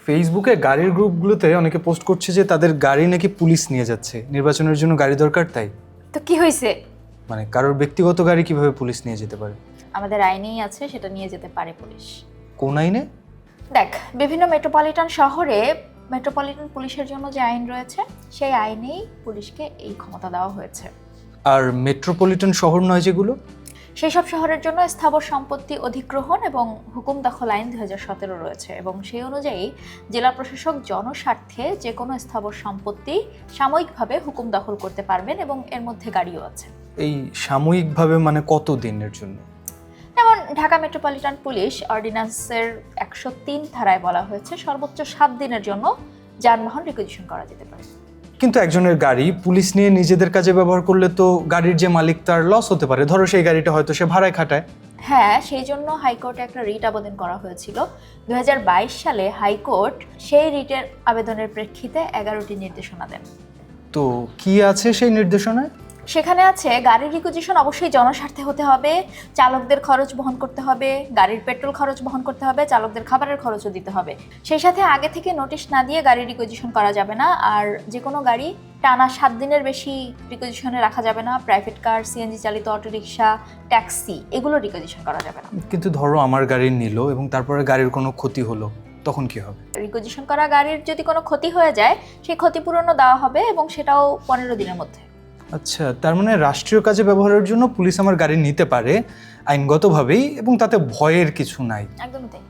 ফেসবুকে গাড়ির গ্রুপগুলোতে অনেকে পোস্ট করছে যে তাদের গাড়ি নাকি পুলিশ নিয়ে যাচ্ছে, নির্বাচনের জন্য গাড়ি দরকার তাই। তো কি হয়েছে? মানে কারোর ব্যক্তিগত গাড়ি কিভাবে পুলিশ নিয়ে যেতে পারে? আমাদের আইনেই আছে, সেটা নিয়ে যেতে পারে পুলিশ। কোন আইনে? দেখ, বিভিন্ন মেট্রোপলিটন শহরে মেট্রোপলিটন পুলিশের জন্য যে আইন রয়েছে সেই আইনেই পুলিশকে এই ক্ষমতা দেওয়া হয়েছে। আর মেট্রোপলিটন শহর নয় যেগুলো? সেই সব শহরের জন্য স্থাবর সম্পত্তি অধিগ্রহণ এবং হুকুম দখল আইন 2017 রয়েছে এবং সেই অনুযায়ী জেলা প্রশাসক জনস্বার্থে যে কোনো স্থাবর সম্পত্তি সাময়িকভাবে হুকুম দখল করতে পারবেন এবং এর মধ্যে গাড়িও আছে। এই সাময়িকভাবে মানে কত দিনের জন্য? যেমন ঢাকা মেট্রোপলিটন পুলিশ অর্ডিন্যান্সের 103 ধারায় বলা হয়েছে সর্বোচ্চ 7 দিনের জন্য যানবাহন রিকুইজিশন করা যেতে পারে। কিন্তু একজনের গাড়ি পুলিশ নিয়ে নিজেদের কাজে ব্যবহার করলে তো গাড়ির যে মালিক তার লস হতে পারে। ধরো সেই গাড়িটা হয়তো সে ভাড়ায় খাটায়। হ্যাঁ, সেই জন্য হাইকোর্টে একটা রিট আবেদন করা হয়েছিল। 2022 সালে হাইকোর্ট সেই রিটের আবেদনের প্রেক্ষিতে 11টি নির্দেশনা দেন। তো কি আছে সেই নির্দেশনায়? সেখানে আছে গাড়ির রিকুইজিশন অবশ্যই জনস্বার্থে হতে হবে, চালকদের খরচ বহন করতে হবে, গাড়ির পেট্রোল খরচ বহন করতে হবে, চালকদের খাবারের খরচও দিতে হবে। সেই সাথে আগে থেকে নোটিশ না দিয়ে গাড়ি রিকুইজিশন করা যাবে না, আর যে কোনো গাড়ি টানা 7 দিনের বেশি রিকুইজিশনে রাখা যাবে না। প্রাইভেট কার, সিএনজি চালিত অটোরিকশা, ট্যাক্সি এগুলো রিকুইজিশন করা যাবে না। কিন্তু ধরো আমার গাড়ি নিল এবং তারপরে গাড়ির কোনো ক্ষতি হলো, তখন কি হবে? রিকুইজিশন করা গাড়ির যদি কোনো ক্ষতি হয়ে যায় সেই ক্ষতিপূরণও দেওয়া হবে এবং সেটাও 15 দিনের মধ্যে। আচ্ছা, তার মানে রাষ্ট্রীয় কাজে ব্যবহারের জন্য পুলিশ আমার গাড়ি নিতে পারে আইনগতভাবেই এবং তাতে ভয়ের কিছু নাই। একদমই তাই।